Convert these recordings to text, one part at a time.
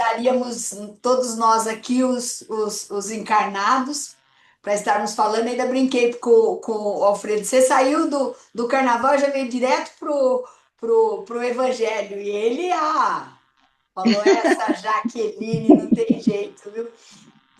estaríamos todos nós aqui, os encarnados, para estarmos falando. Ainda brinquei com o Alfredo. Você saiu do carnaval, já veio direto pro Evangelho. E ele, falou essa Jaqueline, não tem jeito, viu?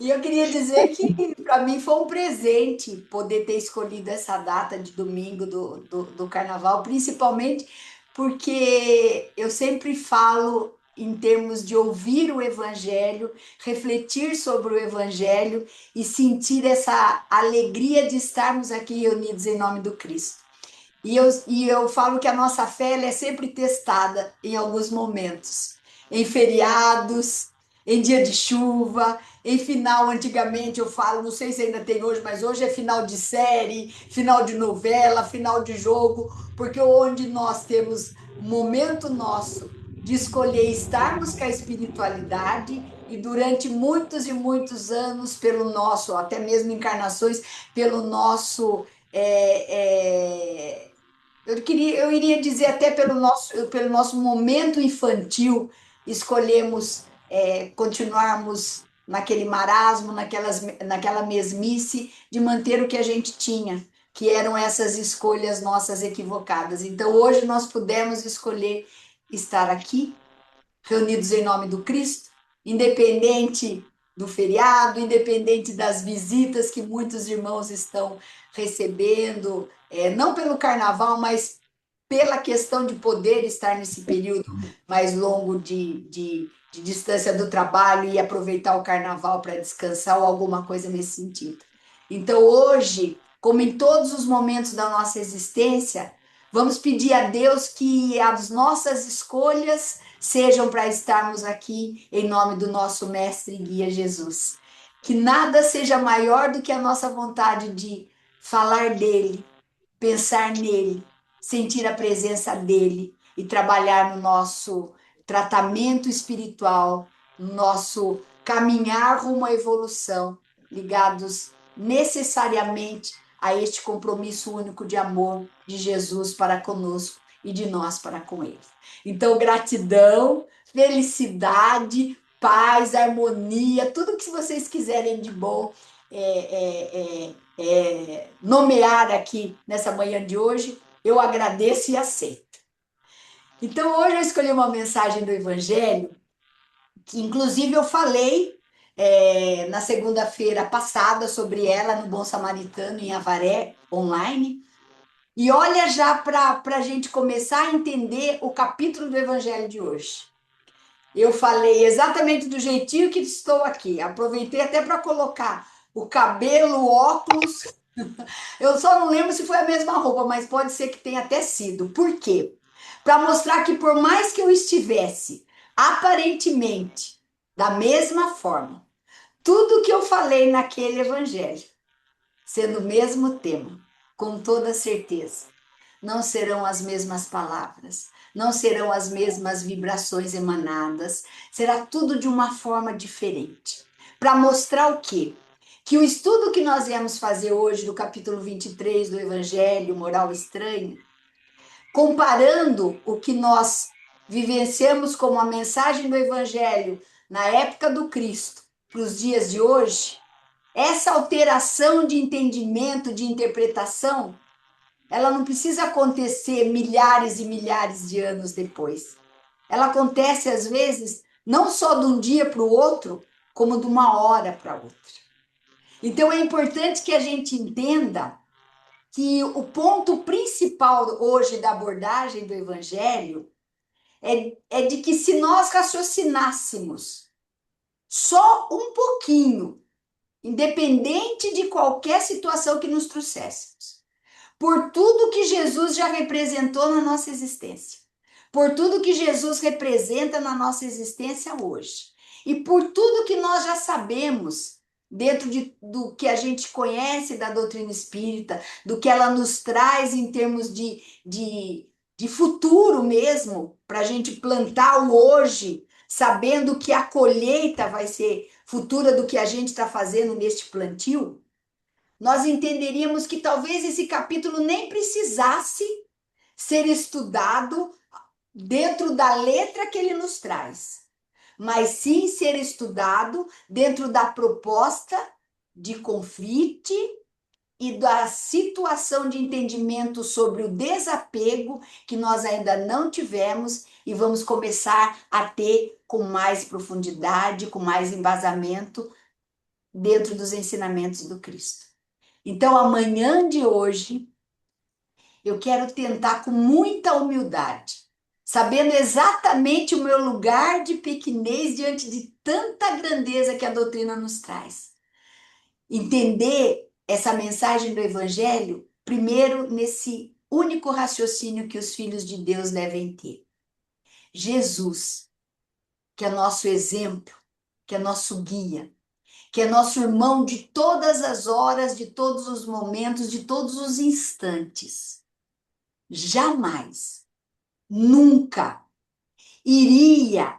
E eu queria dizer que para mim foi um presente poder ter escolhido essa data de domingo do carnaval, principalmente porque eu sempre falo em termos de ouvir o evangelho, refletir sobre o evangelho e sentir essa alegria de estarmos aqui reunidos em nome do Cristo. E eu falo que a nossa fé ela é sempre testada em alguns momentos, em feriados, em dia de chuva, em final. Antigamente eu falo, não sei se ainda tem hoje, mas hoje é final de série, final de novela, final de jogo, porque onde nós temos momento nosso de escolher estarmos com a espiritualidade e durante muitos e muitos anos pelo nosso, até mesmo encarnações, pelo nosso eu iria dizer até pelo nosso momento infantil, escolhemos continuarmos naquele marasmo, naquela mesmice de manter o que a gente tinha, que eram essas escolhas nossas equivocadas. Então, hoje nós pudemos escolher estar aqui, reunidos em nome do Cristo, independente do feriado, independente das visitas que muitos irmãos estão recebendo, não pelo carnaval, mas pela questão de poder estar nesse período mais longo de distância do trabalho e aproveitar o carnaval para descansar ou alguma coisa nesse sentido. Então, hoje, como em todos os momentos da nossa existência, vamos pedir a Deus que as nossas escolhas sejam para estarmos aqui em nome do nosso Mestre e Guia Jesus. Que nada seja maior do que a nossa vontade de falar dele, pensar nele, sentir a presença dele e trabalhar no nosso tratamento espiritual, no nosso caminhar rumo à evolução, ligados necessariamente a este compromisso único de amor de Jesus para conosco e de nós para com ele. Então, gratidão, felicidade, paz, harmonia, tudo que vocês quiserem de bom nomear aqui nessa manhã de hoje, eu agradeço e aceito. Então, hoje eu escolhi uma mensagem do Evangelho, que inclusive eu falei na segunda-feira passada sobre ela no Bom Samaritano, em Avaré, online. E olha já para a gente começar a entender o capítulo do Evangelho de hoje. Eu falei exatamente do jeitinho que estou aqui. Aproveitei até para colocar o cabelo, o óculos. Eu só não lembro se foi a mesma roupa, mas pode ser que tenha até sido. Por quê? Para mostrar que por mais que eu estivesse aparentemente da mesma forma, tudo que eu falei naquele evangelho, sendo o mesmo tema, com toda certeza, não serão as mesmas palavras, não serão as mesmas vibrações emanadas, será tudo de uma forma diferente. Para mostrar o quê? Que o estudo que nós viemos fazer hoje do capítulo 23 do Evangelho, Moral Estranha, comparando o que nós vivenciamos como a mensagem do Evangelho na época do Cristo para os dias de hoje, essa alteração de entendimento, de interpretação, ela não precisa acontecer milhares e milhares de anos depois. Ela acontece, às vezes, não só de um dia para o outro, como de uma hora para outra. Então, é importante que a gente entenda que o ponto principal hoje da abordagem do Evangelho é de que se nós raciocinássemos só um pouquinho, independente de qualquer situação que nos trouxéssemos, por tudo que Jesus já representou na nossa existência, por tudo que Jesus representa na nossa existência hoje, e por tudo que nós já sabemos dentro do que a gente conhece da doutrina espírita, do que ela nos traz em termos de futuro mesmo, para a gente plantar o hoje, sabendo que a colheita vai ser futura do que a gente está fazendo neste plantio, nós entenderíamos que talvez esse capítulo nem precisasse ser estudado dentro da letra que ele nos traz, mas sim ser estudado dentro da proposta de conflito e da situação de entendimento sobre o desapego que nós ainda não tivemos e vamos começar a ter com mais profundidade, com mais embasamento dentro dos ensinamentos do Cristo. Então, amanhã de hoje, eu quero tentar com muita humildade, sabendo exatamente o meu lugar de pequenez diante de tanta grandeza que a doutrina nos traz. Entender essa mensagem do Evangelho, primeiro nesse único raciocínio que os filhos de Deus devem ter. Jesus, que é nosso exemplo, que é nosso guia, que é nosso irmão de todas as horas, de todos os momentos, de todos os instantes. Jamais, nunca iria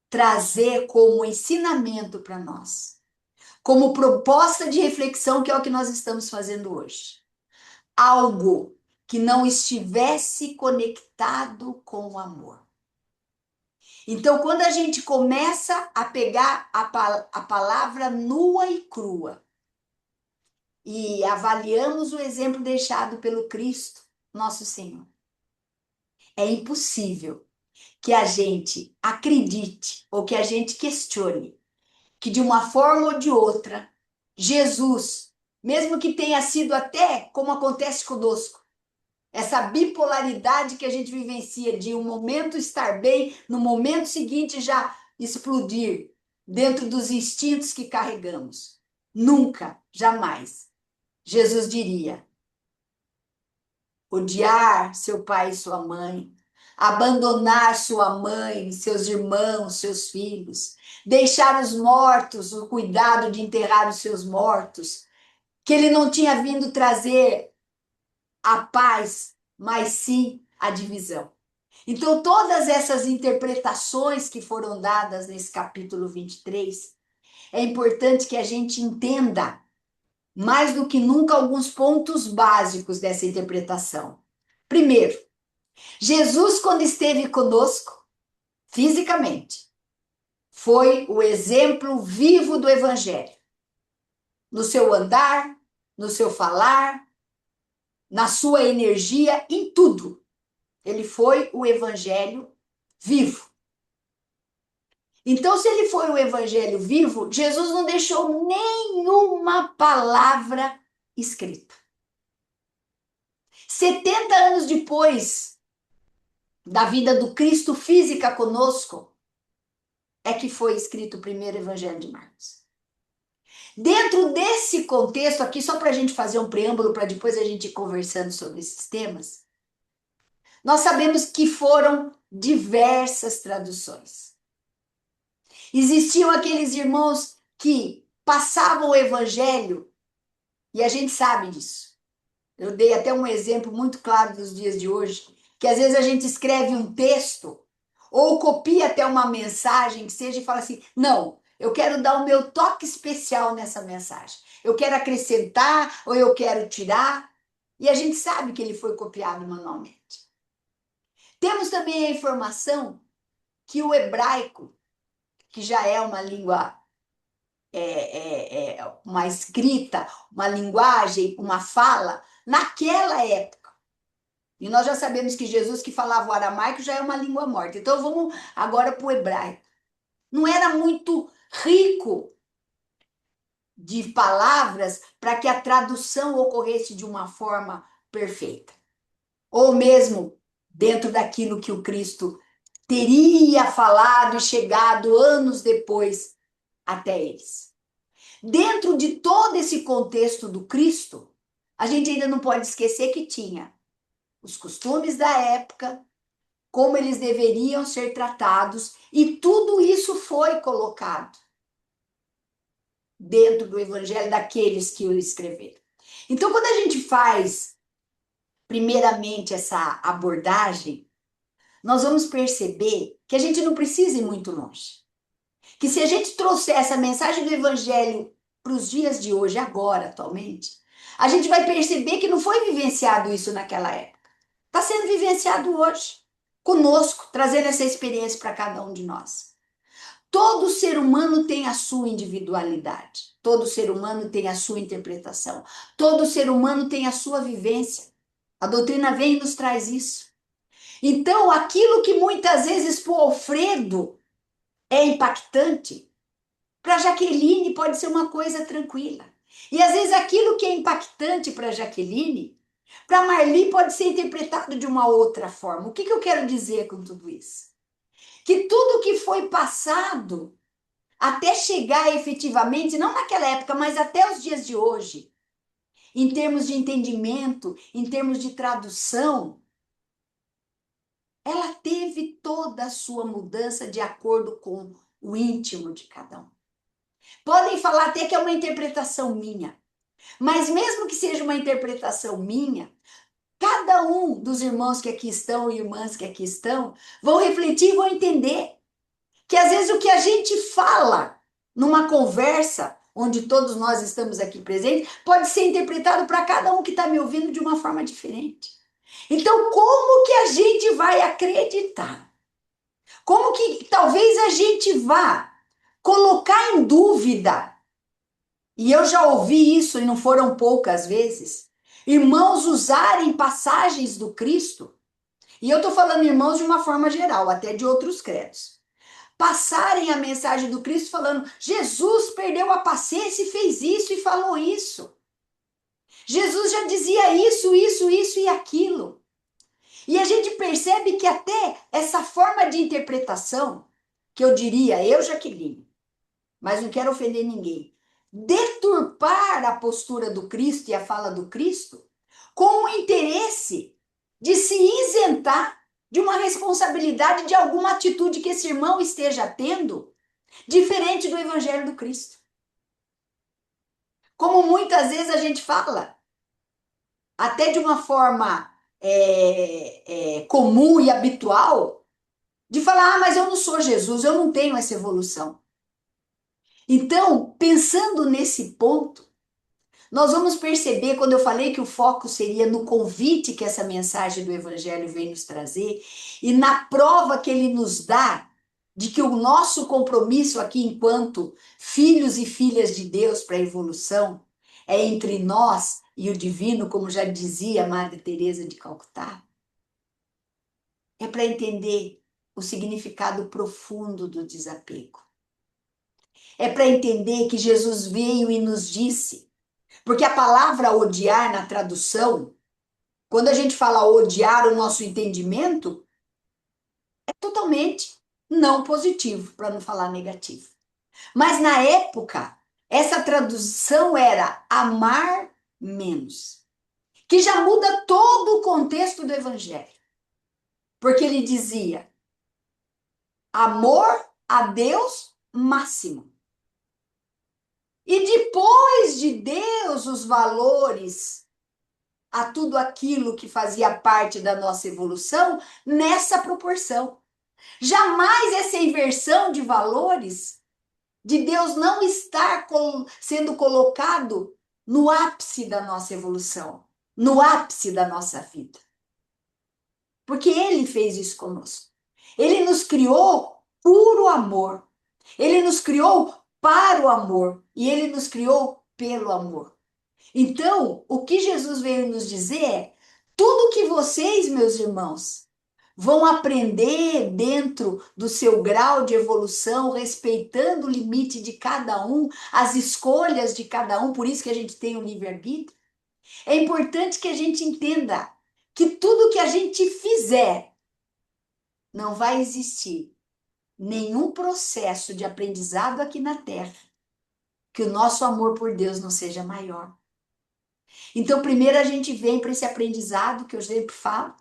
trazer como ensinamento para nós, como proposta de reflexão, que é o que nós estamos fazendo hoje. Algo que não estivesse conectado com o amor. Então, quando a gente começa a pegar a palavra nua e crua e avaliamos o exemplo deixado pelo Cristo, nosso Senhor, é impossível que a gente acredite ou que a gente questione que de uma forma ou de outra, Jesus, mesmo que tenha sido até como acontece conosco, essa bipolaridade que a gente vivencia de um momento estar bem, no momento seguinte já explodir dentro dos instintos que carregamos. Nunca, jamais, Jesus diria: odiar seu pai e sua mãe, abandonar sua mãe, seus irmãos, seus filhos, deixar os mortos, o cuidado de enterrar os seus mortos, que ele não tinha vindo trazer a paz, mas sim a divisão. Então, todas essas interpretações que foram dadas nesse capítulo 23, é importante que a gente entenda, mais do que nunca, alguns pontos básicos dessa interpretação. Primeiro, Jesus, quando esteve conosco, fisicamente, foi o exemplo vivo do Evangelho. No seu andar, no seu falar, na sua energia, em tudo. Ele foi o Evangelho vivo. Então, se ele foi o Evangelho vivo, Jesus não deixou nenhuma palavra escrita. 70 anos depois da vida do Cristo física conosco, é que foi escrito o primeiro Evangelho de Marcos. Dentro desse contexto aqui, só para a gente fazer um preâmbulo, para depois a gente ir conversando sobre esses temas, nós sabemos que foram diversas traduções. Existiam aqueles irmãos que passavam o Evangelho, e a gente sabe disso. Eu dei até um exemplo muito claro dos dias de hoje, que às vezes a gente escreve um texto, ou copia até uma mensagem que seja e fala assim, não, eu quero dar o meu toque especial nessa mensagem. Eu quero acrescentar ou eu quero tirar. E a gente sabe que ele foi copiado manualmente. Temos também a informação que o hebraico, que já é uma língua, uma escrita, uma linguagem, uma fala, naquela época. E nós já sabemos que Jesus, que falava o aramaico, já é uma língua morta. Então vamos agora para o hebraico. Não era muito rico de palavras para que a tradução ocorresse de uma forma perfeita. Ou mesmo dentro daquilo que o Cristo teria falado e chegado anos depois até eles. Dentro de todo esse contexto do Cristo, a gente ainda não pode esquecer que tinha os costumes da época, como eles deveriam ser tratados, e tudo isso foi colocado dentro do evangelho daqueles que o escreveram. Então, quando a gente faz, primeiramente, essa abordagem, nós vamos perceber que a gente não precisa ir muito longe. Que se a gente trouxer essa mensagem do evangelho para os dias de hoje, agora, atualmente, a gente vai perceber que não foi vivenciado isso naquela época. Está sendo vivenciado hoje, conosco, trazendo essa experiência para cada um de nós. Todo ser humano tem a sua individualidade. Todo ser humano tem a sua interpretação. Todo ser humano tem a sua vivência. A doutrina vem e nos traz isso. Então, aquilo que muitas vezes para o Alfredo é impactante, para Jaqueline pode ser uma coisa tranquila. E às vezes aquilo que é impactante para Jaqueline, para Marli pode ser interpretado de uma outra forma. O que eu quero dizer com tudo isso? Que tudo que foi passado até chegar efetivamente, não naquela época, mas até os dias de hoje, em termos de entendimento, em termos de tradução, ela teve toda a sua mudança de acordo com o íntimo de cada um. Podem falar até que é uma interpretação minha, mas mesmo que seja uma interpretação minha, cada um dos irmãos que aqui estão e irmãs que aqui estão vão refletir e vão entender que às vezes o que a gente fala numa conversa, onde todos nós estamos aqui presentes, pode ser interpretado para cada um que está me ouvindo de uma forma diferente. Então, como que a gente vai acreditar? Como que talvez a gente vá colocar em dúvida, e eu já ouvi isso e não foram poucas vezes, irmãos usarem passagens do Cristo, e eu estou falando irmãos de uma forma geral, até de outros credos, passarem a mensagem do Cristo falando: Jesus perdeu a paciência e fez isso e falou isso. Jesus já dizia isso e aquilo. E a gente percebe que até essa forma de interpretação, que eu diria, eu Jaqueline, mas não quero ofender ninguém, deturpar a postura do Cristo e a fala do Cristo com o interesse de se isentar de uma responsabilidade de alguma atitude que esse irmão esteja tendo, diferente do Evangelho do Cristo. Como muitas vezes a gente fala, até de uma forma comum e habitual, de falar: ah, mas eu não sou Jesus, eu não tenho essa evolução. Então, pensando nesse ponto, nós vamos perceber, quando eu falei que o foco seria no convite que essa mensagem do Evangelho vem nos trazer e na prova que ele nos dá de que o nosso compromisso aqui, enquanto filhos e filhas de Deus para a evolução, é entre nós e o divino, como já dizia a Madre Teresa de Calcutá, é para entender o significado profundo do desapego. É para entender que Jesus veio e nos disse, porque a palavra odiar na tradução, quando a gente fala odiar, o nosso entendimento é totalmente não positivo, para não falar negativo. Mas na época, essa tradução era amar menos, que já muda todo o contexto do evangelho. Porque ele dizia amor a Deus máximo. E depois de Deus, os valores a tudo aquilo que fazia parte da nossa evolução nessa proporção. Jamais essa inversão de valores, de Deus não estar sendo colocado no ápice da nossa evolução, no ápice da nossa vida. Porque Ele fez isso conosco. Ele nos criou puro amor. Ele nos criou para o amor. E Ele nos criou pelo amor. Então, o que Jesus veio nos dizer é: tudo que vocês, meus irmãos, vão aprender dentro do seu grau de evolução, respeitando o limite de cada um, as escolhas de cada um, por isso que a gente tem o livre-arbítrio, é importante que a gente entenda que tudo que a gente fizer, não vai existir nenhum processo de aprendizado aqui na Terra que o nosso amor por Deus não seja maior. Então, primeiro a gente vem para esse aprendizado que eu sempre falo,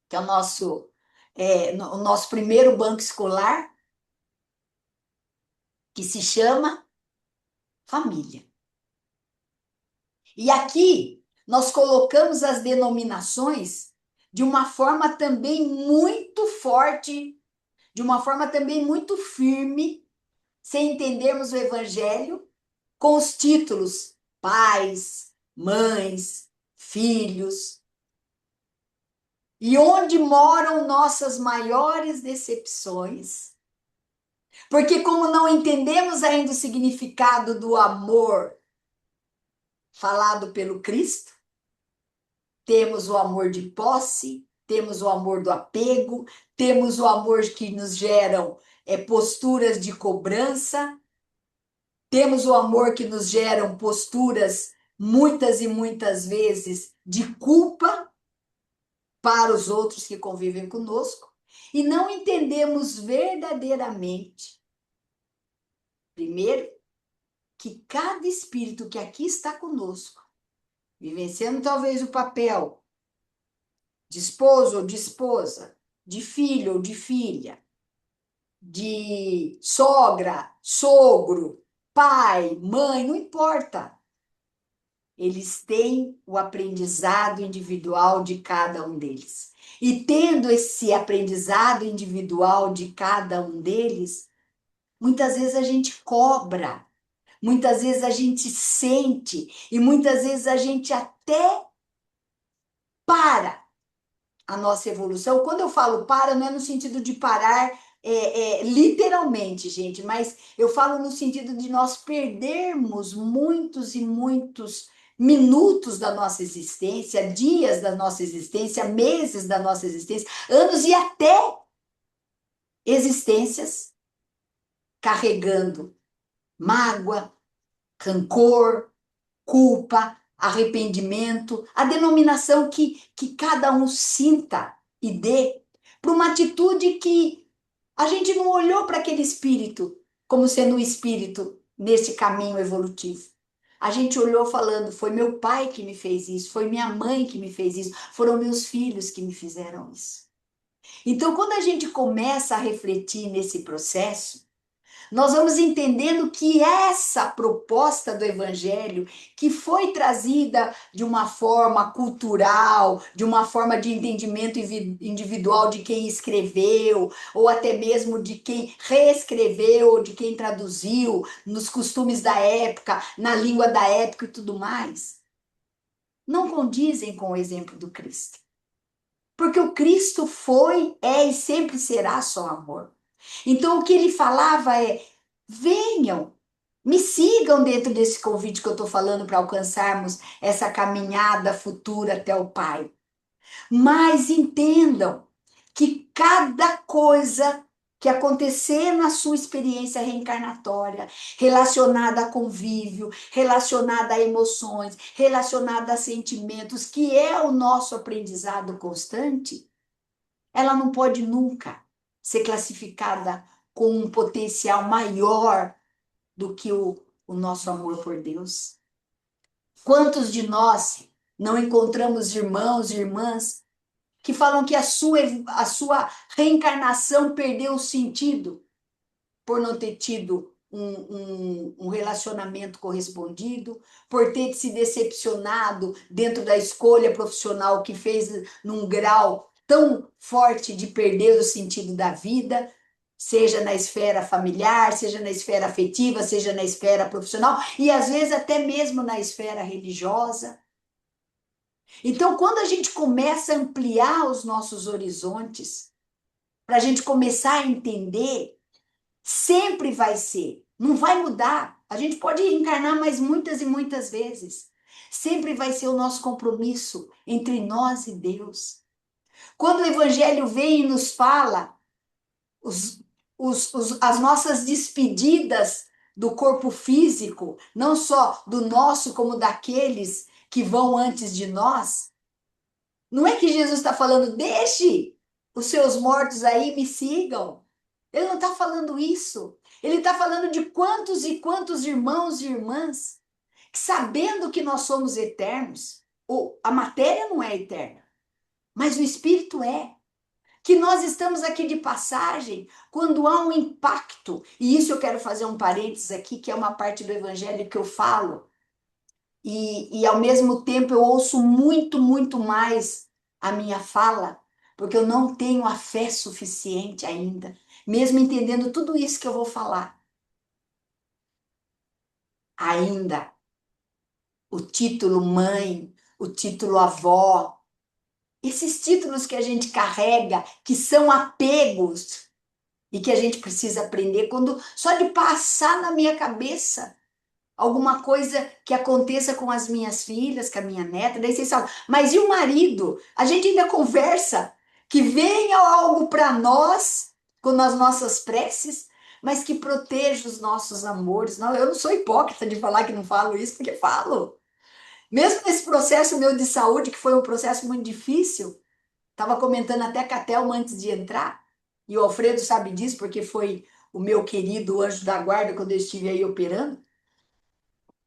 que é o nosso primeiro banco escolar, que se chama família. E aqui nós colocamos as denominações de uma forma também muito forte, de uma forma também muito firme, sem entendermos o evangelho, com os títulos pais, mães, filhos. E onde moram nossas maiores decepções? Porque como não entendemos ainda o significado do amor falado pelo Cristo, temos o amor de posse, temos o amor do apego, temos o amor que nos geram posturas de cobrança, temos o amor que nos geram posturas muitas e muitas vezes de culpa para os outros que convivem conosco e não entendemos verdadeiramente, primeiro, que cada espírito que aqui está conosco, vivenciando talvez o papel de esposo ou de esposa, de filho ou de filha, de sogra, sogro, pai, mãe, não importa. Eles têm o aprendizado individual de cada um deles. E tendo esse aprendizado individual de cada um deles, muitas vezes a gente cobra, muitas vezes a gente sente, e muitas vezes a gente até para a nossa evolução. Quando eu falo para, não é no sentido de parar literalmente, gente, mas eu falo no sentido de nós perdermos muitos e muitos minutos da nossa existência, dias da nossa existência, meses da nossa existência, anos e até existências carregando mágoa, rancor, culpa, arrependimento, a denominação que cada um sinta e dê, para uma atitude que a gente não olhou para aquele espírito como sendo um espírito nesse caminho evolutivo. A gente olhou falando, foi meu pai que me fez isso, foi minha mãe que me fez isso, foram meus filhos que me fizeram isso. Então, quando a gente começa a refletir nesse processo, nós vamos entendendo que essa proposta do Evangelho, que foi trazida de uma forma cultural, de uma forma de entendimento individual de quem escreveu, ou até mesmo de quem reescreveu, ou de quem traduziu, nos costumes da época, na língua da época e tudo mais, não condizem com o exemplo do Cristo. Porque o Cristo foi, é e sempre será só amor. Então, o que ele falava é: venham, me sigam dentro desse convite que eu estou falando para alcançarmos essa caminhada futura até o Pai. Mas entendam que cada coisa que acontecer na sua experiência reencarnatória, relacionada a convívio, relacionada a emoções, relacionada a sentimentos, que é o nosso aprendizado constante, ela não pode nunca ser classificada com um potencial maior do que o nosso amor por Deus. Quantos de nós não encontramos irmãos e irmãs que falam que a sua reencarnação perdeu o sentido por não ter tido um relacionamento correspondido, por ter se decepcionado dentro da escolha profissional que fez num grau tão forte de perder o sentido da vida, seja na esfera familiar, seja na esfera afetiva, seja na esfera profissional e às vezes até mesmo na esfera religiosa. Então, quando a gente começa a ampliar os nossos horizontes, para a gente começar a entender, sempre vai ser, não vai mudar. A gente pode encarnar mais muitas e muitas vezes. Sempre vai ser o nosso compromisso entre nós e Deus. Quando o Evangelho vem e nos fala os, as nossas despedidas do corpo físico, não só do nosso, como daqueles que vão antes de nós, não é que Jesus está falando, deixe os seus mortos aí, me sigam. Ele não está falando isso. Ele está falando de quantos e quantos irmãos e irmãs que, sabendo que nós somos eternos, a matéria não é eterna, mas o espírito é. Que nós estamos aqui de passagem quando há um impacto. E isso eu quero fazer um parênteses aqui, que é uma parte do evangelho que eu falo. E ao mesmo tempo eu ouço muito, muito mais a minha fala, porque eu não tenho a fé suficiente ainda, mesmo entendendo tudo isso que eu vou falar. Ainda, o título mãe, o título avó, esses títulos que a gente carrega, que são apegos, e que a gente precisa aprender quando só de passar na minha cabeça alguma coisa que aconteça com as minhas filhas, com a minha neta, daí vocês falam, mas e o marido? A gente ainda conversa que venha algo para nós com as nossas preces, mas que proteja os nossos amores. Não, eu não sou hipócrita de falar que não falo isso, porque falo. Mesmo nesse processo meu de saúde, que foi um processo muito difícil, estava comentando até com a Thelma antes de entrar, e o Alfredo sabe disso, porque foi o meu querido anjo da guarda quando eu estive aí operando.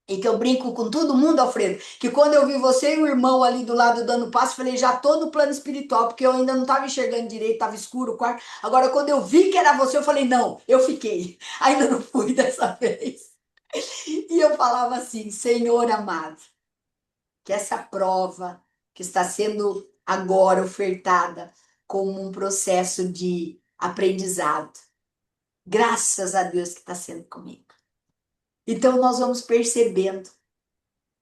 E que eu brinco com todo mundo, Alfredo, que quando eu vi você e o irmão ali do lado dando passo, falei, já tô no plano espiritual, porque eu ainda não estava enxergando direito, estava escuro o quarto. Agora, quando eu vi que era você, eu falei, não, eu fiquei. Ainda não fui dessa vez. E eu falava assim, Senhor amado, que essa prova que está sendo agora ofertada como um processo de aprendizado, graças a Deus que está sendo comigo. Então, nós vamos percebendo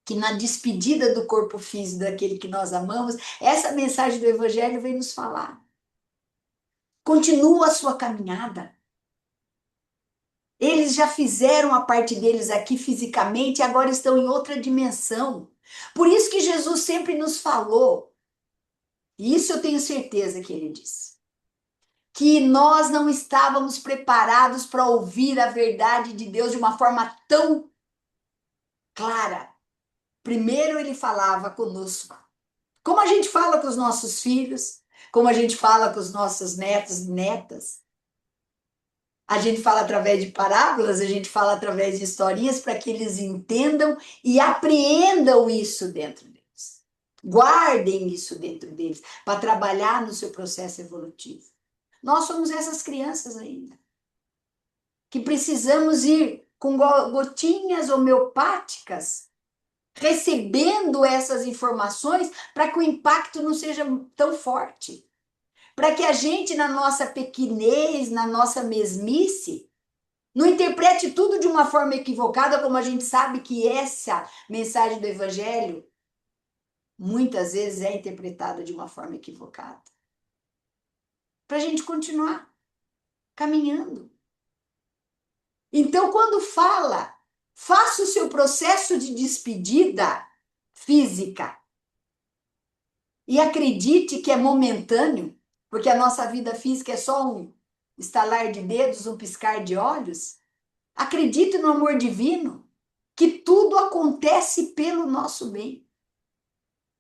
que na despedida do corpo físico daquele que nós amamos, essa mensagem do Evangelho vem nos falar. Continua a sua caminhada. Eles já fizeram a parte deles aqui fisicamente e agora estão em outra dimensão. Por isso que Jesus sempre nos falou, e isso eu tenho certeza que ele disse, que nós não estávamos preparados para ouvir a verdade de Deus de uma forma tão clara. Primeiro ele falava conosco. Como a gente fala com os nossos filhos, como a gente fala com os nossos netos e netas. A gente fala através de parábolas, a gente fala através de historinhas para que eles entendam e apreendam isso dentro deles. Guardem isso dentro deles para trabalhar no seu processo evolutivo. Nós somos essas crianças ainda, que precisamos ir com gotinhas homeopáticas recebendo essas informações para que o impacto não seja tão forte. Para que a gente, na nossa pequenez, na nossa mesmice, não interprete tudo de uma forma equivocada, como a gente sabe que essa mensagem do Evangelho muitas vezes é interpretada de uma forma equivocada. Para a gente continuar caminhando. Então, quando fala, faça o seu processo de despedida física e acredite que é momentâneo, porque a nossa vida física é só um estalar de dedos, um piscar de olhos. Acredite no amor divino, que tudo acontece pelo nosso bem.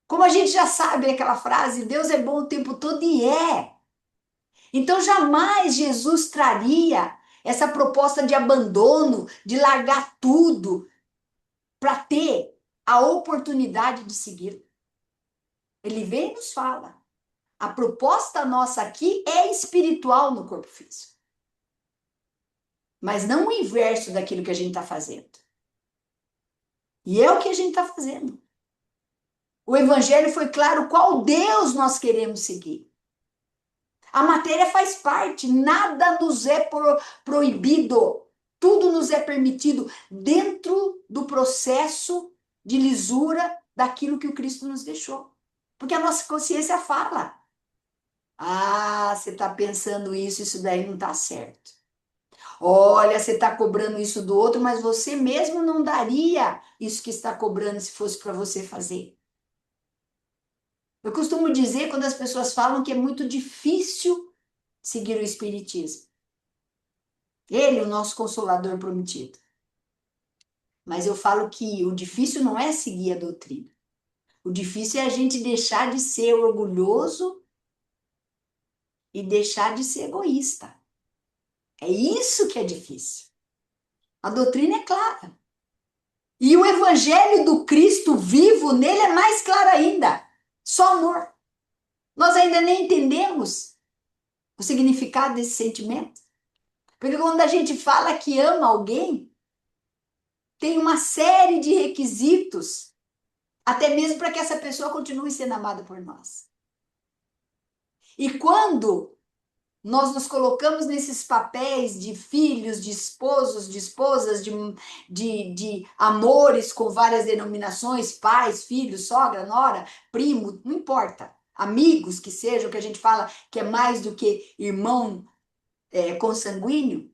Como a gente já sabe aquela frase, Deus é bom o tempo todo, e é. Então jamais Jesus traria essa proposta de abandono, de largar tudo para ter a oportunidade de seguir. Ele vem e nos fala. A proposta nossa aqui é espiritual no corpo físico. Mas não o inverso daquilo que a gente está fazendo. E é o que a gente está fazendo. O Evangelho foi claro qual Deus nós queremos seguir. A matéria faz parte, nada nos é proibido, tudo nos é permitido dentro do processo de lisura daquilo que o Cristo nos deixou. Porque a nossa consciência fala. Ah, você está pensando isso daí não está certo. Olha, você está cobrando isso do outro, mas você mesmo não daria isso que está cobrando se fosse para você fazer. Eu costumo dizer, quando as pessoas falam que é muito difícil seguir o Espiritismo. Ele, o nosso Consolador prometido. Mas eu falo que o difícil não é seguir a doutrina. O difícil é a gente deixar de ser orgulhoso e deixar de ser egoísta. É isso que é difícil. A doutrina é clara. E o Evangelho do Cristo vivo nele é mais claro ainda. Só amor. Nós ainda nem entendemos o significado desse sentimento. Porque quando a gente fala que ama alguém, tem uma série de requisitos, até mesmo para que essa pessoa continue sendo amada por nós. E quando nós nos colocamos nesses papéis de filhos, de esposos, de esposas, de amores com várias denominações, pais, filhos, sogra, nora, primo, não importa. Amigos que sejam, que a gente fala que é mais do que irmão consanguíneo,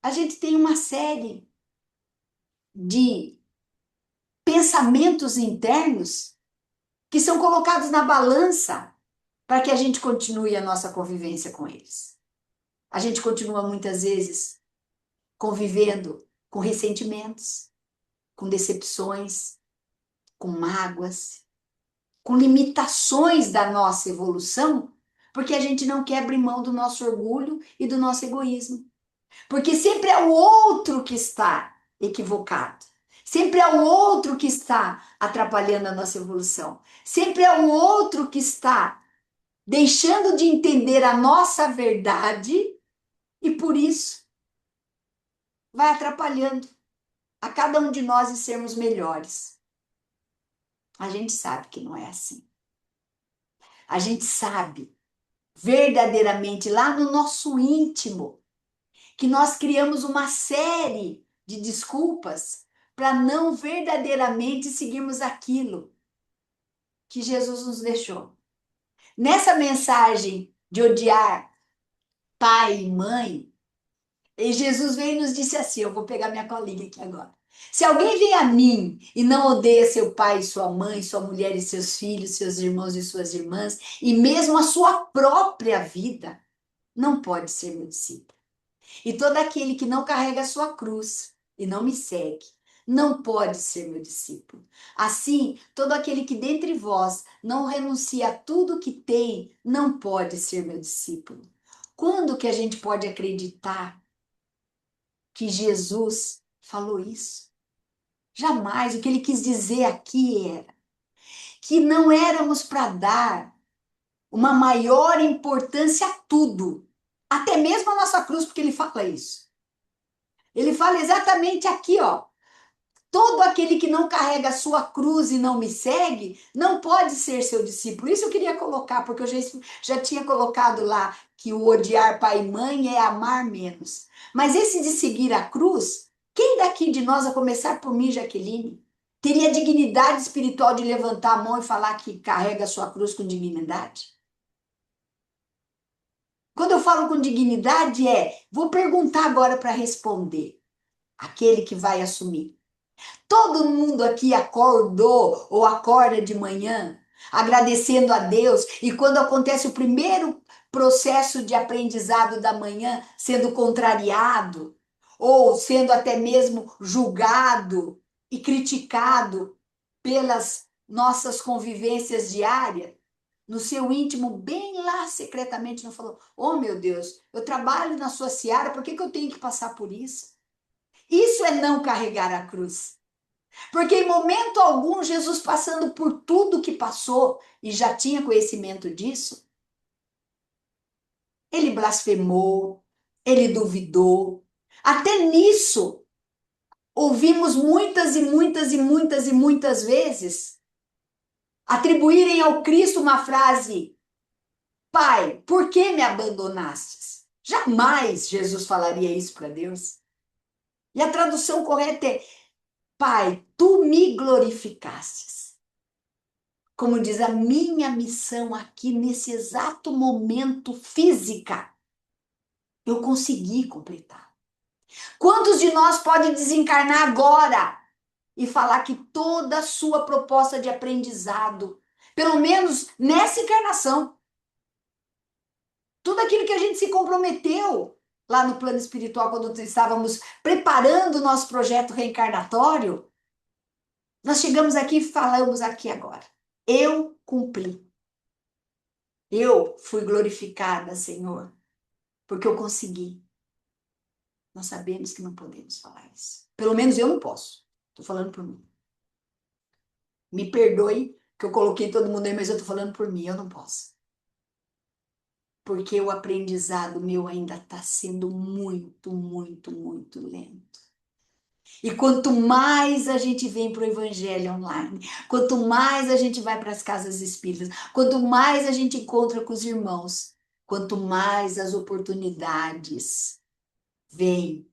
a gente tem uma série de pensamentos internos que são colocados na balança para que a gente continue a nossa convivência com eles. A gente continua muitas vezes convivendo com ressentimentos, com decepções, com mágoas, com limitações da nossa evolução, porque a gente não quer abrir mão do nosso orgulho e do nosso egoísmo. Porque sempre é o outro que está equivocado. Sempre é o outro que está atrapalhando a nossa evolução. Sempre é o outro que está deixando de entender a nossa verdade e por isso vai atrapalhando a cada um de nós em sermos melhores. A gente sabe que não é assim. A gente sabe verdadeiramente lá no nosso íntimo que nós criamos uma série de desculpas para não verdadeiramente seguirmos aquilo que Jesus nos deixou. Nessa mensagem de odiar pai e mãe, e Jesus veio e nos disse assim, eu vou pegar minha colinha aqui agora. Se alguém vem a mim e não odeia seu pai e sua mãe, sua mulher e seus filhos, seus irmãos e suas irmãs, e mesmo a sua própria vida, não pode ser meu discípulo. E todo aquele que não carrega a sua cruz e não me segue, não pode ser meu discípulo. Assim, todo aquele que dentre vós não renuncia a tudo que tem, não pode ser meu discípulo. Quando que a gente pode acreditar que Jesus falou isso? Jamais. O que ele quis dizer aqui era que não éramos para dar uma maior importância a tudo, até mesmo a nossa cruz, porque ele fala isso. Ele fala exatamente aqui, ó. Todo aquele que não carrega a sua cruz e não me segue, não pode ser seu discípulo. Isso eu queria colocar, porque eu já tinha colocado lá que o odiar pai e mãe é amar menos. Mas esse de seguir a cruz, quem daqui de nós, a começar por mim, Jaqueline, teria dignidade espiritual de levantar a mão e falar que carrega a sua cruz com dignidade? Quando eu falo com dignidade vou perguntar agora para responder. Aquele que vai assumir. Todo mundo aqui acordou ou acorda de manhã agradecendo a Deus e quando acontece o primeiro processo de aprendizado da manhã sendo contrariado ou sendo até mesmo julgado e criticado pelas nossas convivências diárias, no seu íntimo, bem lá secretamente, não falou: oh meu Deus, eu trabalho na sua seara, por que eu tenho que passar por isso? Isso é não carregar a cruz. Porque em momento algum, Jesus passando por tudo que passou e já tinha conhecimento disso, ele blasfemou, ele duvidou. Até nisso, ouvimos muitas e muitas e muitas e muitas vezes atribuírem ao Cristo uma frase: Pai, por que me abandonastes? Jamais Jesus falaria isso para Deus. E a tradução correta é: Pai, tu me glorificastes. Como diz, a minha missão aqui nesse exato momento física, eu consegui completar. Quantos de nós pode desencarnar agora e falar que toda a sua proposta de aprendizado, pelo menos nessa encarnação, tudo aquilo que a gente se comprometeu lá no plano espiritual quando estávamos preparando o nosso projeto reencarnatório, nós chegamos aqui e falamos aqui agora. Eu cumpri. Eu fui glorificada, Senhor, porque eu consegui. Nós sabemos que não podemos falar isso. Pelo menos eu não posso. Estou falando por mim. Me perdoe que eu coloquei todo mundo aí, mas eu estou falando por mim, eu não posso. Porque o aprendizado meu ainda está sendo muito, muito, muito lento. E quanto mais a gente vem para o Evangelho online, quanto mais a gente vai para as casas espíritas, quanto mais a gente encontra com os irmãos, quanto mais as oportunidades vêm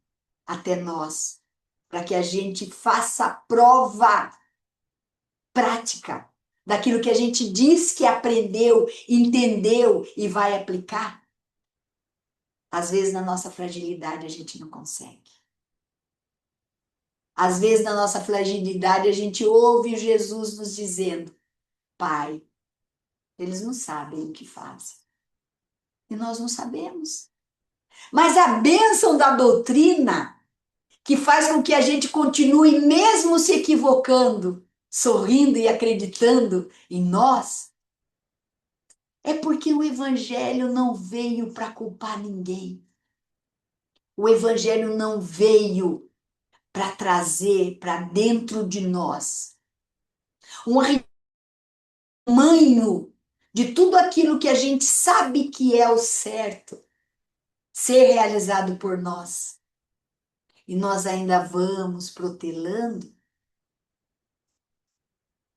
até nós, para que a gente faça a prova prática daquilo que a gente diz que aprendeu, entendeu e vai aplicar. Às vezes, na nossa fragilidade, a gente não consegue. Às vezes, na nossa fragilidade, a gente ouve Jesus nos dizendo: Pai, eles não sabem o que fazem. E nós não sabemos. Mas a bênção da doutrina, que faz com que a gente continue, mesmo se equivocando, sorrindo e acreditando em nós, é porque o Evangelho não veio para culpar ninguém. O Evangelho não veio para trazer para dentro de nós um arremanho de tudo aquilo que a gente sabe que é o certo ser realizado por nós. E nós ainda vamos protelando.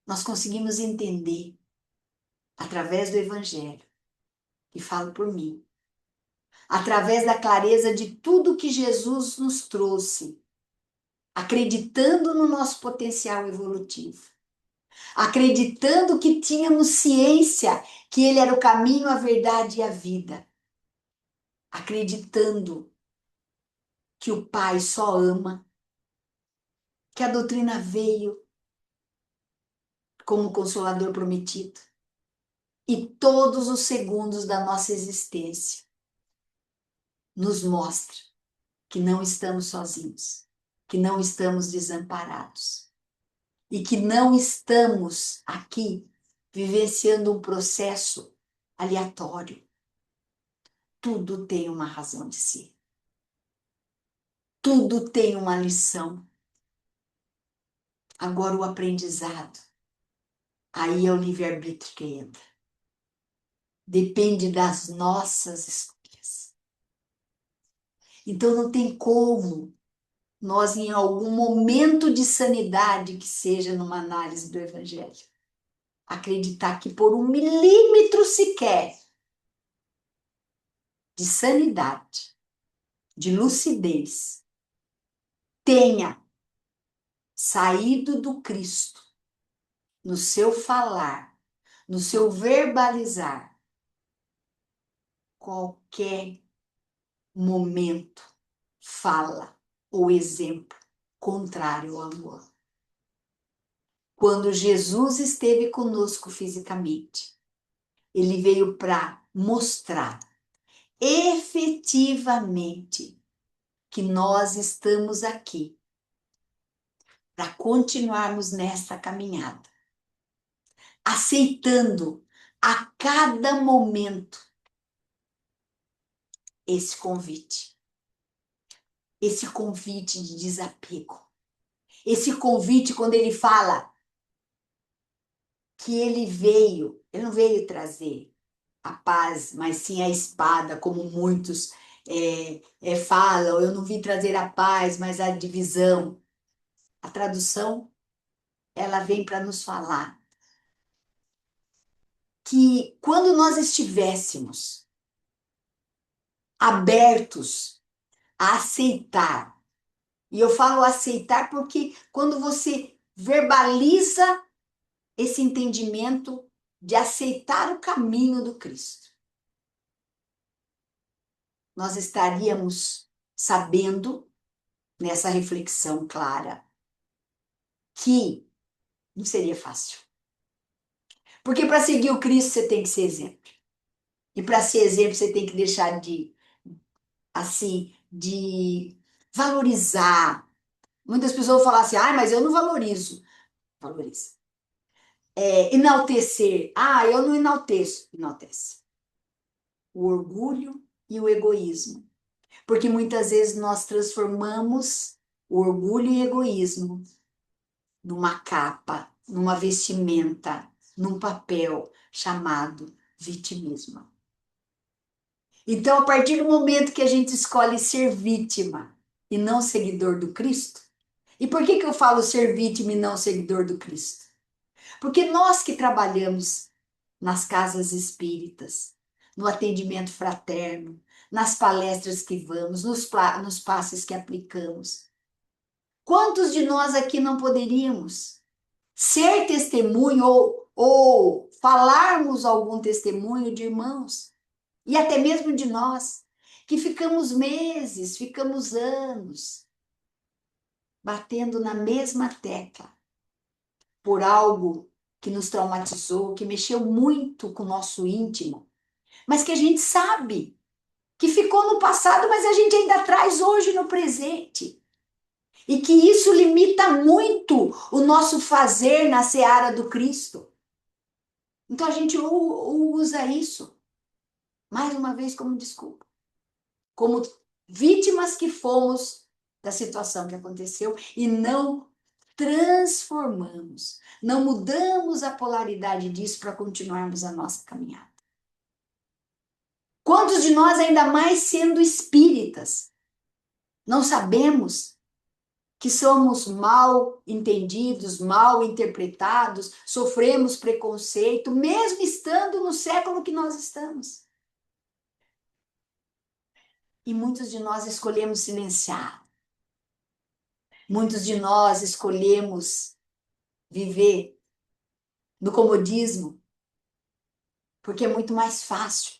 Nós conseguimos entender através do Evangelho, e falo por mim, através da clareza de tudo que Jesus nos trouxe, acreditando no nosso potencial evolutivo, acreditando que tínhamos ciência que Ele era o caminho, a verdade e a vida, acreditando que o Pai só ama, que a doutrina veio como consolador prometido, e todos os segundos da nossa existência nos mostra que não estamos sozinhos, que não estamos desamparados e que não estamos aqui vivenciando um processo aleatório. Tudo tem uma razão de ser. Tudo tem uma lição. Agora o aprendizado, aí é o livre-arbítrio que entra. Depende das nossas escolhas. Então não tem como nós, em algum momento de sanidade, que seja numa análise do Evangelho, acreditar que por 1 milímetro sequer de sanidade, de lucidez, tenha saído do Cristo no seu falar, no seu verbalizar, qualquer momento, fala ou exemplo contrário ao amor. Quando Jesus esteve conosco fisicamente, ele veio para mostrar efetivamente que nós estamos aqui para continuarmos nessa caminhada, aceitando a cada momento esse convite de desapego, esse convite quando ele fala que ele não veio trazer a paz, mas sim a espada, como muitos falam, eu não vim trazer a paz, mas a divisão. A tradução, ela vem para nos falar que quando nós estivéssemos abertos a aceitar, e eu falo aceitar porque quando você verbaliza esse entendimento de aceitar o caminho do Cristo, nós estaríamos sabendo, nessa reflexão clara, que não seria fácil. Porque para seguir o Cristo você tem que ser exemplo. E para ser exemplo você tem que deixar de valorizar. Muitas pessoas falam assim, mas eu não valorizo. Valoriza. Enaltecer. Eu não enalteço. Enaltece. O orgulho e o egoísmo. Porque muitas vezes nós transformamos o orgulho e o egoísmo numa capa, numa vestimenta, num papel chamado vitimismo. Então, a partir do momento que a gente escolhe ser vítima e não seguidor do Cristo, e por que eu falo ser vítima e não seguidor do Cristo? Porque nós que trabalhamos nas casas espíritas, no atendimento fraterno, nas palestras que vamos, nos passes que aplicamos, quantos de nós aqui não poderíamos ser testemunho ou falarmos algum testemunho de irmãos, e até mesmo de nós, que ficamos meses, ficamos anos batendo na mesma tecla por algo que nos traumatizou, que mexeu muito com o nosso íntimo, mas que a gente sabe que ficou no passado, mas a gente ainda traz hoje no presente. E que isso limita muito o nosso fazer na seara do Cristo. Então a gente usa isso, mais uma vez, como desculpa. Como vítimas que fomos da situação que aconteceu e não transformamos, não mudamos a polaridade disso para continuarmos a nossa caminhada. Quantos de nós, ainda mais sendo espíritas, não sabemos que somos mal entendidos, mal interpretados, sofremos preconceito, mesmo estando no século que nós estamos? E muitos de nós escolhemos silenciar. Muitos de nós escolhemos viver no comodismo, porque é muito mais fácil.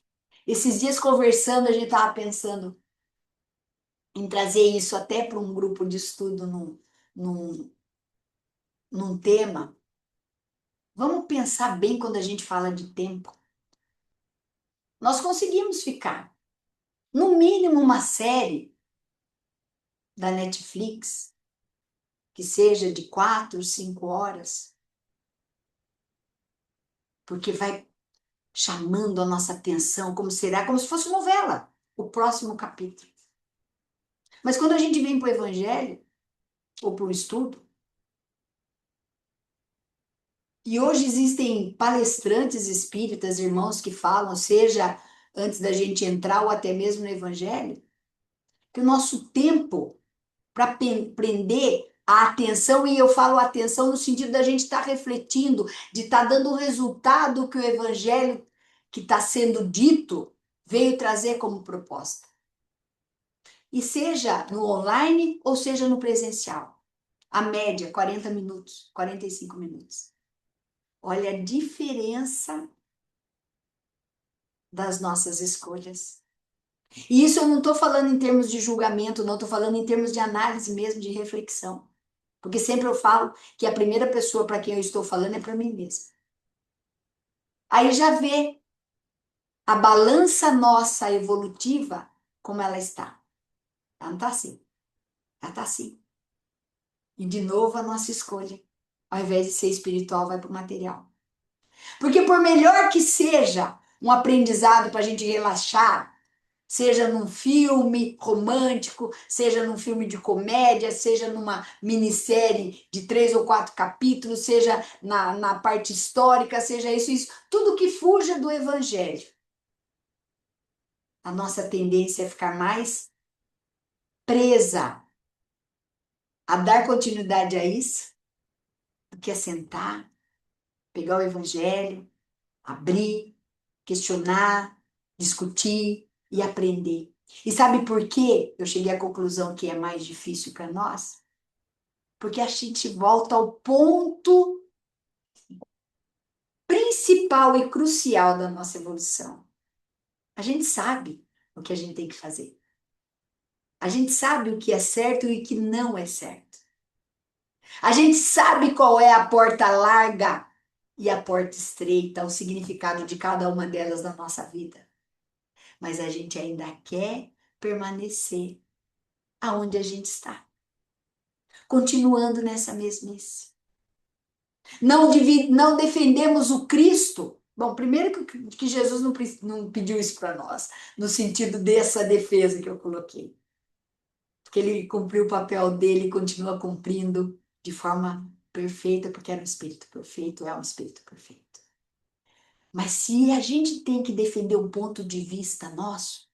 Esses dias conversando, a gente estava pensando em trazer isso até para um grupo de estudo num, num tema. Vamos pensar bem quando a gente fala de tempo. Nós conseguimos ficar, no mínimo, uma série da Netflix, que seja de 4, 5 horas, porque vai chamando a nossa atenção, como será, como se fosse novela, o próximo capítulo. Mas quando a gente vem para o Evangelho, ou para o estudo, e hoje existem palestrantes espíritas, irmãos que falam, seja antes da gente entrar ou até mesmo no Evangelho, que o nosso tempo para prender a atenção, e eu falo atenção no sentido da gente estar refletindo, de estar dando o resultado que o Evangelho que está sendo dito veio trazer como proposta. E seja no online ou seja no presencial. A média, 40 minutos, 45 minutos. Olha a diferença das nossas escolhas. E isso eu não estou falando em termos de julgamento, não, estou falando em termos de análise mesmo, de reflexão. Porque sempre eu falo que a primeira pessoa para quem eu estou falando é para mim mesma. Aí já vê a balança nossa evolutiva, como ela está. Ela não está assim. Ela está assim. E de novo a nossa escolha. Ao invés de ser espiritual, vai para o material. Porque por melhor que seja um aprendizado para a gente relaxar, seja num filme romântico, seja num filme de comédia, seja numa minissérie de 3 ou 4 capítulos, seja na parte histórica, seja isso, tudo que fuja do Evangelho. A nossa tendência é ficar mais presa a dar continuidade a isso do que a sentar, pegar o Evangelho, abrir, questionar, discutir e aprender. E sabe por que eu cheguei à conclusão que é mais difícil para nós? Porque a gente volta ao ponto principal e crucial da nossa evolução. A gente sabe o que a gente tem que fazer. A gente sabe o que é certo e o que não é certo. A gente sabe qual é a porta larga e a porta estreita, o significado de cada uma delas na nossa vida. Mas a gente ainda quer permanecer aonde a gente está, continuando nessa mesmice. Não defendemos o Cristo. Bom, primeiro que Jesus não pediu isso para nós, no sentido dessa defesa que eu coloquei. Porque ele cumpriu o papel dele e continua cumprindo de forma perfeita, porque era um espírito perfeito, é um espírito perfeito. Mas se a gente tem que defender um ponto de vista nosso,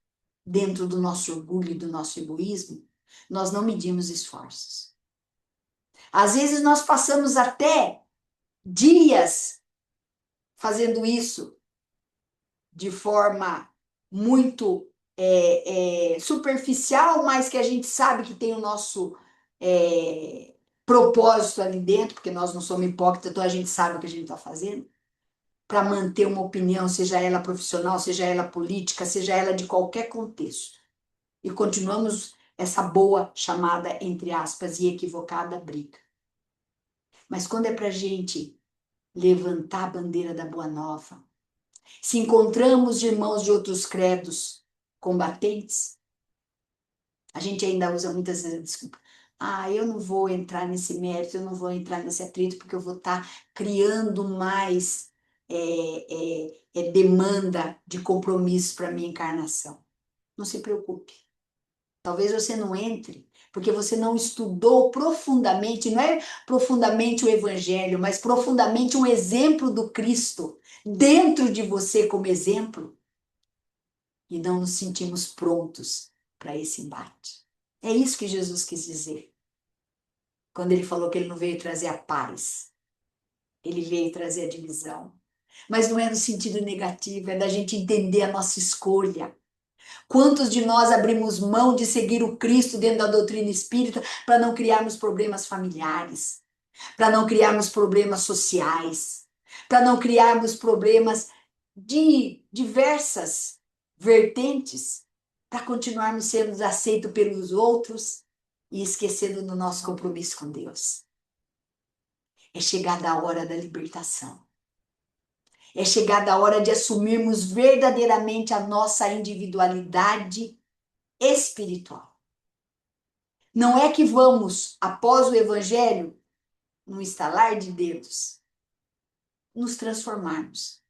dentro do nosso orgulho e do nosso egoísmo, nós não medimos esforços. Às vezes nós passamos até dias fazendo isso de forma muito superficial, mas que a gente sabe que tem o nosso propósito ali dentro, porque nós não somos hipócritas, então a gente sabe o que a gente está fazendo, para manter uma opinião, seja ela profissional, seja ela política, seja ela de qualquer contexto. e continuamos essa boa chamada, entre aspas, e equivocada briga. Mas quando é para a gente levantar a bandeira da Boa Nova, se encontramos irmãos de outros credos combatentes, a gente ainda usa muitas vezes a desculpa. Ah, eu não vou entrar nesse mérito, eu não vou entrar nesse atrito, porque eu vou estar criando mais demanda de compromisso para a minha encarnação. Não se preocupe. Talvez você não entre, porque você não estudou profundamente, não é profundamente o Evangelho, mas profundamente um exemplo do Cristo dentro de você como exemplo, e não nos sentimos prontos para esse embate. É isso que Jesus quis dizer, quando ele falou que ele não veio trazer a paz, ele veio trazer a divisão. Mas não é no sentido negativo, é da gente entender a nossa escolha. Quantos de nós abrimos mão de seguir o Cristo dentro da doutrina espírita para não criarmos problemas familiares, para não criarmos problemas sociais, para não criarmos problemas de diversas vertentes, para continuarmos sendo aceitos pelos outros e esquecendo do nosso compromisso com Deus? É chegada a hora da libertação. É chegada a hora de assumirmos verdadeiramente a nossa individualidade espiritual. Não é que vamos, após o Evangelho, num estalar de dedos, nos transformarmos.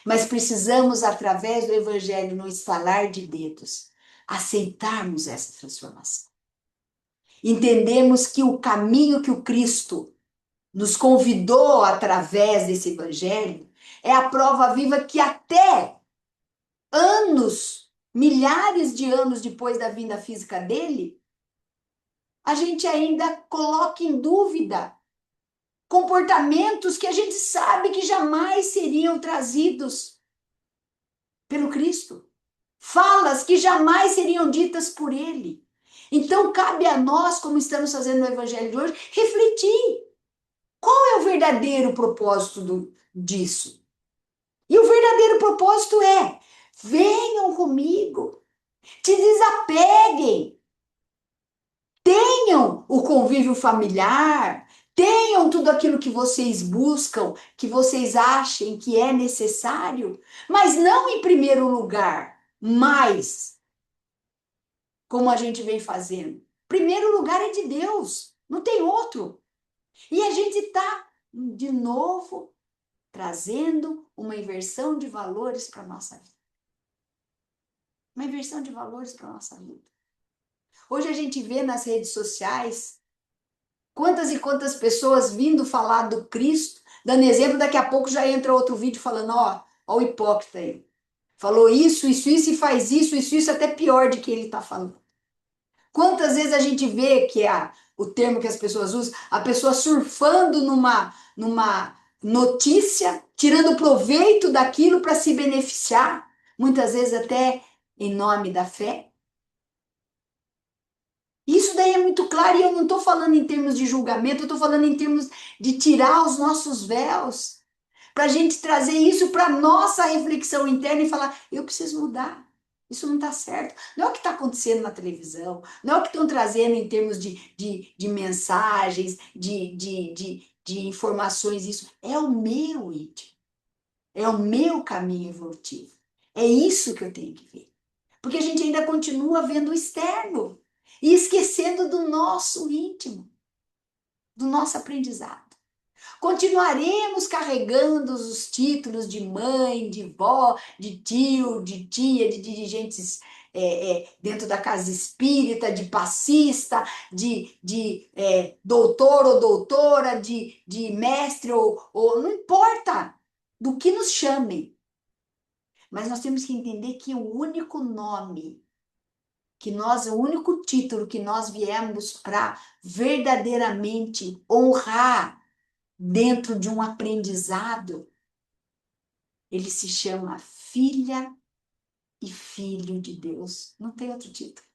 Mas precisamos, através do Evangelho, num estalar de dedos, aceitarmos essa transformação. Entendemos que o caminho que o Cristo nos convidou através desse Evangelho é a prova viva que até anos, milhares de anos depois da vinda física dele, a gente ainda coloca em dúvida comportamentos que a gente sabe que jamais seriam trazidos pelo Cristo. Falas que jamais seriam ditas por ele. Então, cabe a nós, como estamos fazendo no Evangelho de hoje, refletir. Qual é o verdadeiro propósito disso? E o verdadeiro propósito é: venham comigo, te desapeguem, tenham o convívio familiar, tenham tudo aquilo que vocês buscam, que vocês achem que é necessário, mas não em primeiro lugar, mas como a gente vem fazendo. Primeiro lugar é de Deus, não tem outro. E a gente está, de novo, trazendo uma inversão de valores para a nossa vida. Uma inversão de valores para a nossa vida. Hoje a gente vê nas redes sociais quantas e quantas pessoas vindo falar do Cristo, dando exemplo, daqui a pouco já entra outro vídeo falando, ó o hipócrita aí. Falou isso, e faz isso, até pior de que ele está falando. Quantas vezes a gente vê que o termo que as pessoas usam, a pessoa surfando numa notícia, tirando proveito daquilo para se beneficiar, muitas vezes até em nome da fé. Isso daí é muito claro, e eu não estou falando em termos de julgamento, eu estou falando em termos de tirar os nossos véus, para a gente trazer isso para a nossa reflexão interna e falar, eu preciso mudar, isso não está certo. Não é o que está acontecendo na televisão, não é o que estão trazendo em termos de mensagens, de informações, isso é o meu íntimo, é o meu caminho evolutivo. É isso que eu tenho que ver. Porque a gente ainda continua vendo o externo e esquecendo do nosso íntimo, do nosso aprendizado. Continuaremos carregando os títulos de mãe, de vó, de tio, de tia, de dirigentes dentro da casa espírita, de passista, de doutor ou doutora, de mestre ou não importa do que nos chamem. Mas nós temos que entender que o único nome o único título que nós viemos para verdadeiramente honrar dentro de um aprendizado, ele se chama filha e filho de Deus. Não tem outro título.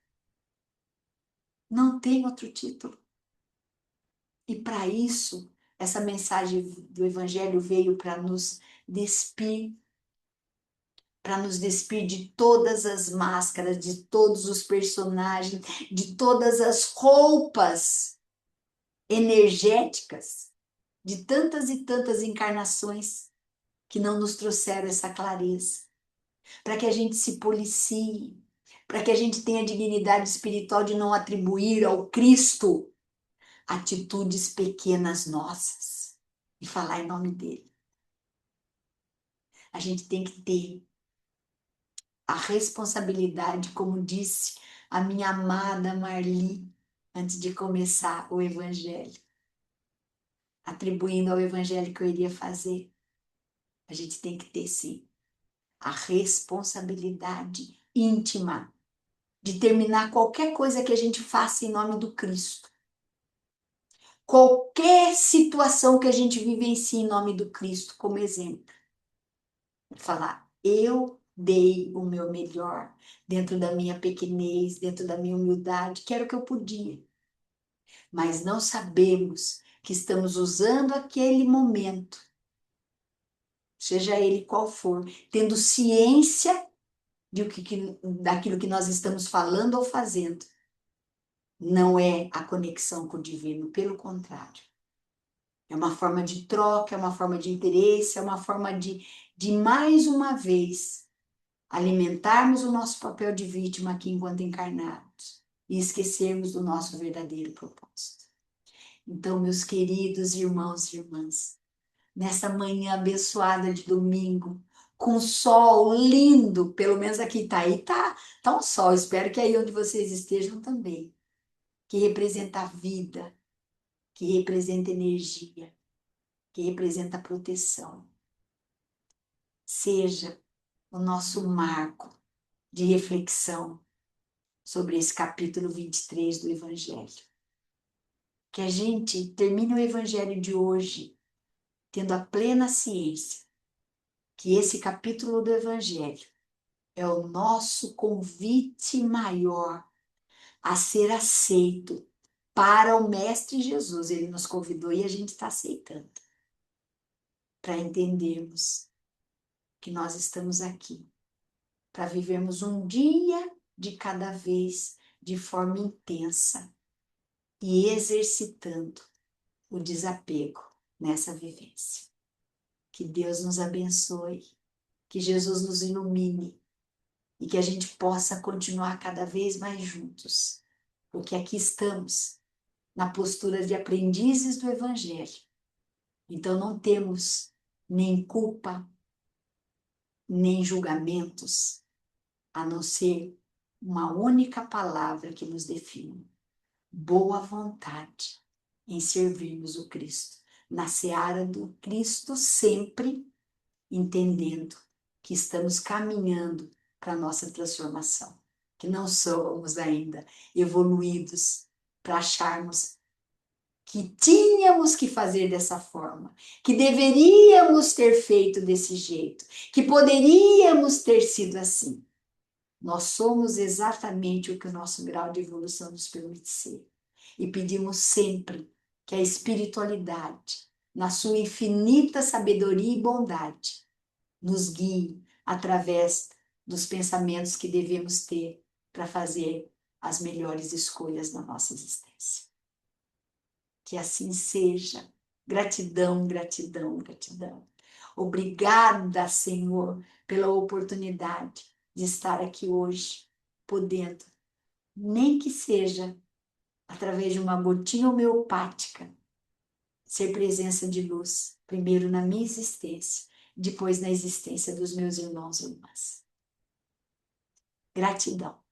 Não tem outro título. E para isso, essa mensagem do Evangelho veio para nos despir, para nos despir de todas as máscaras, de todos os personagens, de todas as roupas energéticas, de tantas e tantas encarnações que não nos trouxeram essa clareza, para que a gente se policie, para que a gente tenha a dignidade espiritual de não atribuir ao Cristo atitudes pequenas nossas e falar em nome dele. A gente tem que ter a responsabilidade, como disse a minha amada Marli, antes de começar o Evangelho, atribuindo ao Evangelho que eu iria fazer. A gente tem que ter, sim, a responsabilidade íntima de terminar qualquer coisa que a gente faça em nome do Cristo. Qualquer situação que a gente vivencie em nome do Cristo, como exemplo. Falar, eu dei o meu melhor dentro da minha pequenez, dentro da minha humildade, que era o que eu podia. Mas não sabemos que estamos usando aquele momento, seja ele qual for, tendo ciência daquilo que nós estamos falando ou fazendo. Não é a conexão com o divino, pelo contrário. É uma forma de troca, é uma forma de interesse, é uma forma de mais uma vez, alimentarmos o nosso papel de vítima aqui enquanto encarnados e esquecermos do nosso verdadeiro propósito. Então, meus queridos irmãos e irmãs, nessa manhã abençoada de domingo, com sol lindo, pelo menos aqui tá aí, tá um sol, espero que aí onde vocês estejam também, que representa a vida, que representa energia, que representa proteção. Seja o nosso marco de reflexão sobre esse capítulo 23 do Evangelho. Que a gente termine o Evangelho de hoje tendo a plena ciência que esse capítulo do Evangelho é o nosso convite maior a ser aceito para o Mestre Jesus. Ele nos convidou e a gente está aceitando. Para entendermos que nós estamos aqui para vivermos um dia de cada vez de forma intensa e exercitando o desapego nessa vivência. Que Deus nos abençoe, que Jesus nos ilumine e que a gente possa continuar cada vez mais juntos, porque aqui estamos na postura de aprendizes do Evangelho. Então não temos nem culpa, nem julgamentos, a não ser uma única palavra que nos define: boa vontade em servirmos o Cristo, na seara do Cristo, sempre entendendo que estamos caminhando para a nossa transformação, que não somos ainda evoluídos para acharmos que tínhamos que fazer dessa forma, que deveríamos ter feito desse jeito, que poderíamos ter sido assim. Nós somos exatamente o que o nosso grau de evolução nos permite ser. E pedimos sempre que a espiritualidade, na sua infinita sabedoria e bondade, nos guie através dos pensamentos que devemos ter para fazer as melhores escolhas na nossa existência. Que assim seja. Gratidão, gratidão, gratidão. Obrigada, Senhor, pela oportunidade de estar aqui hoje, podendo, nem que seja através de uma gotinha homeopática, ser presença de luz, primeiro na minha existência, depois na existência dos meus irmãos e irmãs. Gratidão.